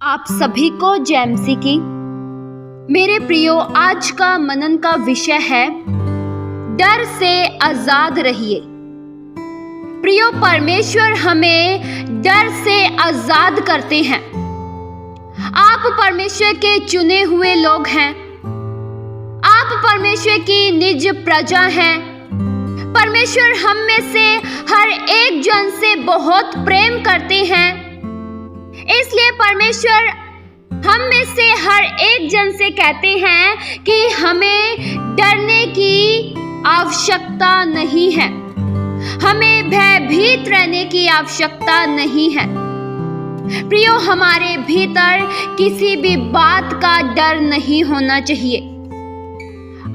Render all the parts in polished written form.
आप सभी को जैमसी की मेरे प्रियो, आज का मनन का विषय है डर से आजाद रहिए। प्रियो, परमेश्वर हमें डर से आजाद करते हैं। आप परमेश्वर के चुने हुए लोग हैं। आप परमेश्वर की निज प्रजा हैं। परमेश्वर हम में से हर एक जन से बहुत प्रेम करते हैं। इसलिए परमेश्वर हम में से हर एक जन से कहते हैं कि हमें डरने की आवश्यकता नहीं है, हमें भयभीत रहने की आवश्यकता नहीं है। प्रियो, हमारे भीतर किसी भी बात का डर नहीं होना चाहिए।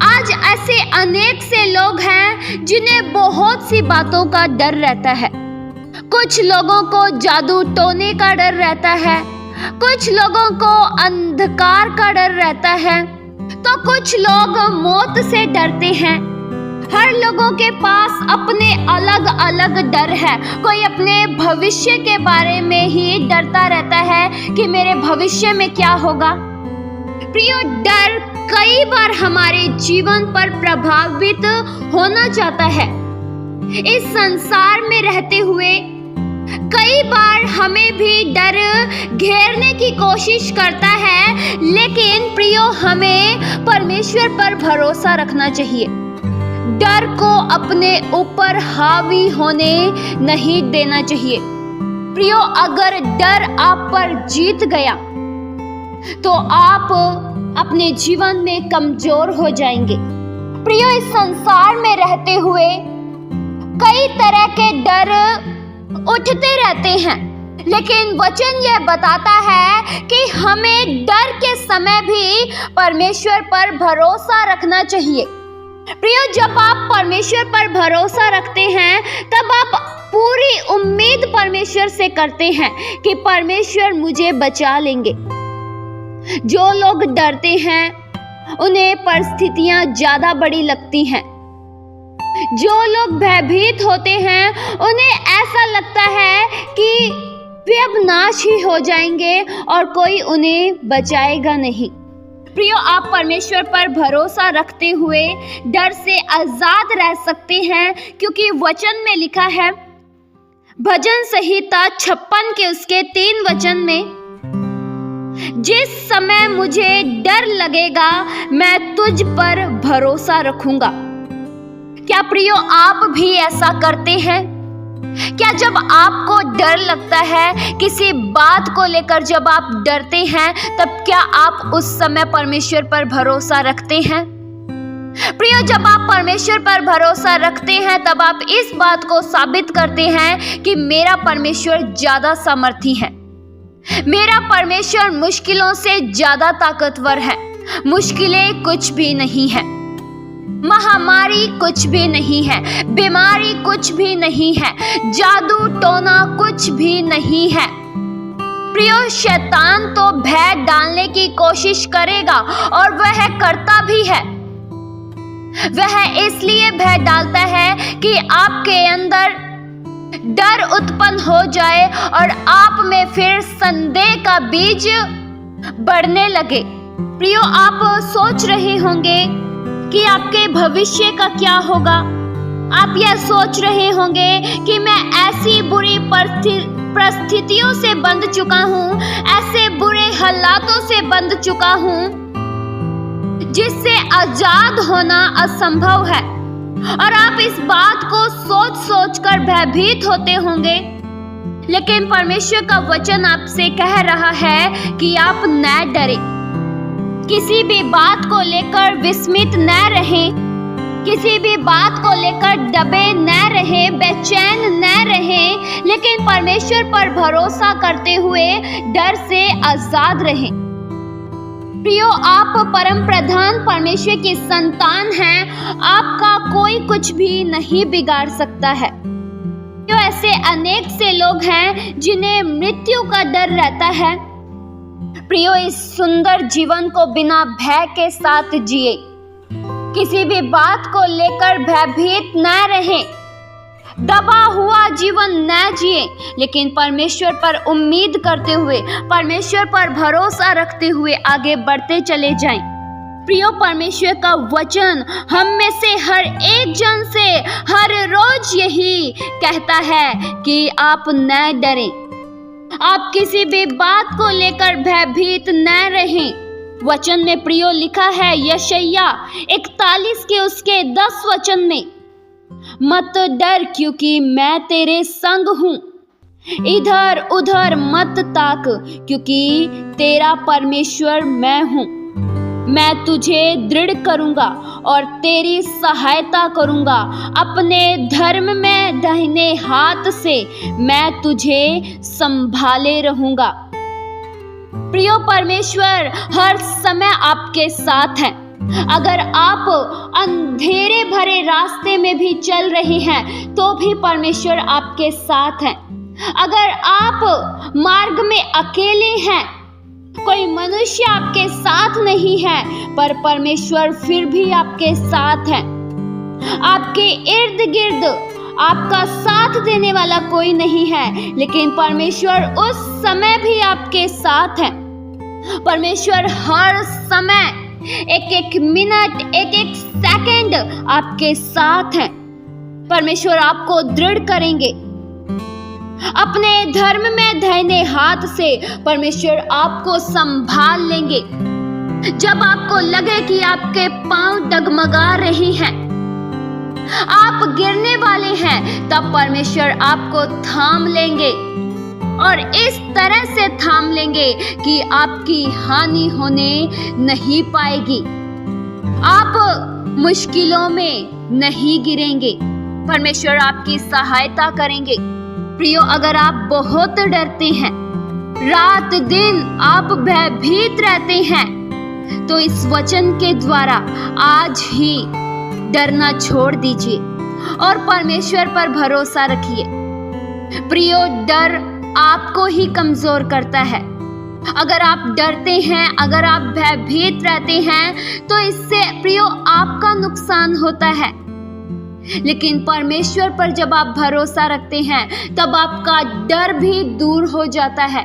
आज ऐसे अनेक से लोग हैं जिन्हें बहुत सी बातों का डर रहता है। कुछ लोगों को जादू टोने का डर रहता है, कुछ लोगों को अंधकार का डर रहता है, तो कुछ लोग मौत से डरते हैं। हर लोगों के पास अपने अलग अलग डर है। कोई अपने भविष्य के बारे में ही डरता रहता है कि मेरे भविष्य में क्या होगा। प्रियो, डर कई बार हमारे जीवन पर प्रभावित होना चाहता है। इस संसार में रहते हुए कई बार हमें भी डर घेरने की कोशिश करता है, लेकिन प्रियो, हमें परमेश्वर पर भरोसा रखना चाहिए। डर को अपने ऊपर हावी होने नहीं देना चाहिए। प्रियो, अगर डर आप पर जीत गया तो आप अपने जीवन में कमजोर हो जाएंगे। प्रियो, इस संसार में रहते हुए कई तरह के डर उठते रहते हैं, लेकिन वचन यह बताता है कि हमें डर के समय भी परमेश्वर पर भरोसा रखना चाहिए। प्रियो, जब आप परमेश्वर पर भरोसा रखते हैं तब आप पूरी उम्मीद परमेश्वर से करते हैं कि परमेश्वर मुझे बचा लेंगे। जो लोग डरते हैं उन्हें परिस्थितियां ज्यादा बड़ी लगती हैं। जो लोग भयभीत होते हैं उन्हें ऐसा लगता है कि वे अब नाश ही हो जाएंगे और कोई उन्हें बचाएगा नहीं। प्रियो, आप परमेश्वर पर भरोसा रखते हुए डर से आजाद रह सकते हैं, क्योंकि वचन में लिखा है, भजन संहिता 56 के उसके 3 वचन में, जिस समय मुझे डर लगेगा मैं तुझ पर भरोसा रखूंगा। क्या प्रियो, आप भी ऐसा करते हैं? क्या जब आपको डर लगता है, किसी बात को लेकर जब आप डरते हैं, तब क्या आप उस समय परमेश्वर पर भरोसा रखते हैं? प्रियो, जब आप परमेश्वर पर भरोसा रखते हैं तब आप इस बात को साबित करते हैं कि मेरा परमेश्वर ज्यादा सामर्थी है। मेरा परमेश्वर मुश्किलों से ज्यादा ताकतवर है। मुश्किलें कुछ भी नहीं है, महामारी कुछ भी नहीं है, बीमारी कुछ भी नहीं है, जादू टोना कुछ भी नहीं है। प्रियो, शैतान तो भय डालने की कोशिश करेगा और वह करता भी है। वह इसलिए भय डालता है कि आपके अंदर डर उत्पन्न हो जाए और आप में फिर संदेह का बीज बढ़ने लगे। प्रियो, आप सोच रहे होंगे कि आपके भविष्य का क्या होगा। आप यह सोच रहे होंगे कि मैं ऐसी बुरी परिस्थितियों से बंध चुका हूँ, ऐसे बुरे हालातों से बंध चुका हूँ जिससे आजाद होना असंभव है। और आप इस बात को सोच सोच कर भयभीत होते होंगे, लेकिन परमेश्वर का वचन आपसे कह रहा है कि आप न डरें, किसी भी बात को लेकर विस्मित न रहें, किसी भी बात को लेकर दबे न रहें, बेचैन न रहें, लेकिन परमेश्वर पर भरोसा करते हुए डर से आजाद रहें। प्रियो, आप परम प्रधान परमेश्वर की संतान हैं। आपका कोई कुछ भी नहीं बिगाड़ सकता है। तो ऐसे अनेक से लोग हैं जिन्हें मृत्यु का डर रहता है। प्रियो, इस सुंदर जीवन को बिना भय के साथ जिए, किसी भी बात को लेकर भयभीत न रहें। दबा हुआ जीवन न जिए, लेकिन परमेश्वर पर उम्मीद करते हुए, परमेश्वर पर भरोसा रखते हुए आगे बढ़ते चले जाएं। प्रियो, परमेश्वर का वचन हम में से हर एक जन से हर रोज यही कहता है कि आप न डरें, आप किसी भी बात को लेकर भयभीत न रहें। वचन में प्रियो लिखा है यशायाह 41 के उसके 10 वचन में, मत डर क्योंकि मैं तेरे संग हूँ, इधर उधर मत ताक क्योंकि तेरा परमेश्वर मैं हूँ। मैं तुझे दृढ़ करूंगा और तेरी सहायता करूंगा, अपने धर्म में दाहिने हाथ से मैं तुझे संभाले रहूंगा। प्रियो, परमेश्वर हर समय आपके साथ है। अगर आप अंधेरे भरे रास्ते में भी चल रहे हैं तो भी परमेश्वर आपके साथ है। अगर आप मार्ग में अकेले हैं, कोई मनुष्य आपके साथ नहीं है, पर परमेश्वर फिर भी आपके साथ है। आपके इर्द गिर्द आपका साथ देने वाला कोई नहीं है, लेकिन परमेश्वर उस समय भी आपके साथ है। परमेश्वर हर समय एक एक मिनट, एक एक सेकंड आपके साथ है। परमेश्वर आपको दृढ़ करेंगे। अपने धर्म में दाहिने हाथ से परमेश्वर आपको संभाल लेंगे। जब आपको लगे कि आपके पांव डगमगा रहे हैं, आप गिरने वाले हैं, तब परमेश्वर आपको थाम लेंगे और इस तरह से थाम लेंगे कि आपकी हानि होने नहीं पाएगी। आप मुश्किलों में नहीं गिरेंगे। परमेश्वर आपकी सहायता करेंगे। प्रियो, अगर आप बहुत डरते हैं, रात दिन आप भयभीत रहते हैं, तो इस वचन के द्वारा आज ही डरना छोड़ दीजिए और परमेश्वर पर भरोसा रखिए। प्रियो, डर आपको ही कमजोर करता है। अगर आप डरते हैं, अगर आप भयभीत रहते हैं, तो इससे प्रियो आपका नुकसान होता है। लेकिन परमेश्वर पर जब आप भरोसा रखते हैं, तब आपका डर भी दूर हो जाता है।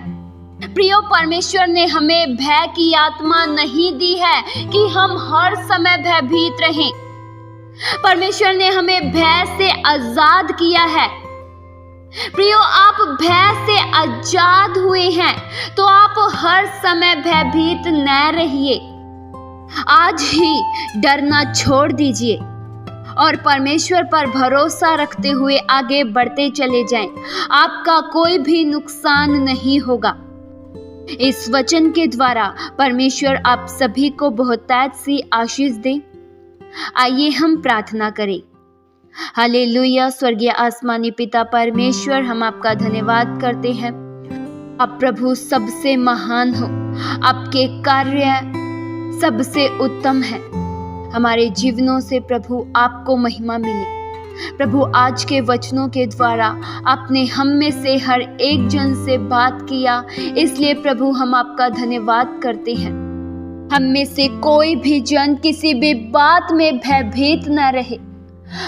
प्रियो, परमेश्वर ने हमें भय की आत्मा नहीं दी है कि हम हर समय भयभीत रहें। परमेश्वर ने हमें भय से आजाद किया है। प्रियो, आप भय से आजाद हुए हैं, तो आप हर समय भयभीत न रहिए। आज ही डरना छोड़ दीजिए और परमेश्वर पर भरोसा रखते हुए आगे बढ़ते चले जाएं। आपका कोई भी नुकसान नहीं होगा। इस वचन के द्वारा परमेश्वर आप सभी को बहुतायत सी आशीष दे। आइए हम प्रार्थना करें। हालेलुया। स्वर्गीय आसमानी पिता परमेश्वर, हम आपका धन्यवाद करते हैं। आप प्रभु सबसे महान हो, आपके कार्य सबसे उत्तम है। हमारे जीवनों से प्रभु आपको महिमा मिले। प्रभु, आज के वचनों के द्वारा आपने हम में से हर एक जन से बात किया, इसलिए प्रभु हम आपका धन्यवाद करते हैं। हम में से कोई भी जन किसी भी बात में भयभीत न रहे।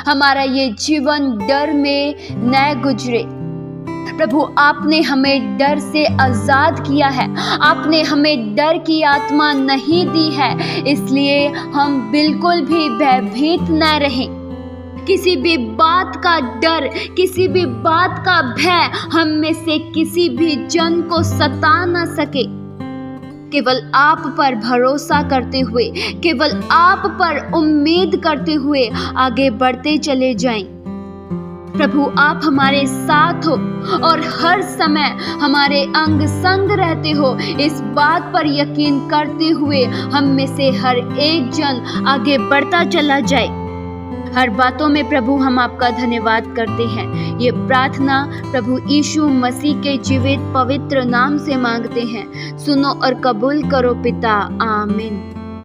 हमारा ये जीवन डर में न गुजरे। प्रभु, आपने हमें डर से आजाद किया है। आपने हमें डर की आत्मा नहीं दी है, इसलिए हम बिल्कुल भी भयभीत न रहें। किसी भी बात का डर, किसी भी बात का भय हम में से किसी भी जन को सता न सके। केवल आप पर भरोसा करते हुए, केवल आप पर उम्मीद करते हुए आगे बढ़ते चले जाएं। प्रभु, आप हमारे साथ हो और हर समय हमारे अंग संग रहते हो। इस बात पर यकीन करते हुए हम में से हर एक जन आगे बढ़ता चला जाए। हर बातों में प्रभु हम आपका धन्यवाद करते हैं। ये प्रार्थना प्रभु यीशु मसीह के जीवित पवित्र नाम से मांगते हैं। सुनो और कबूल करो पिता। आमीन।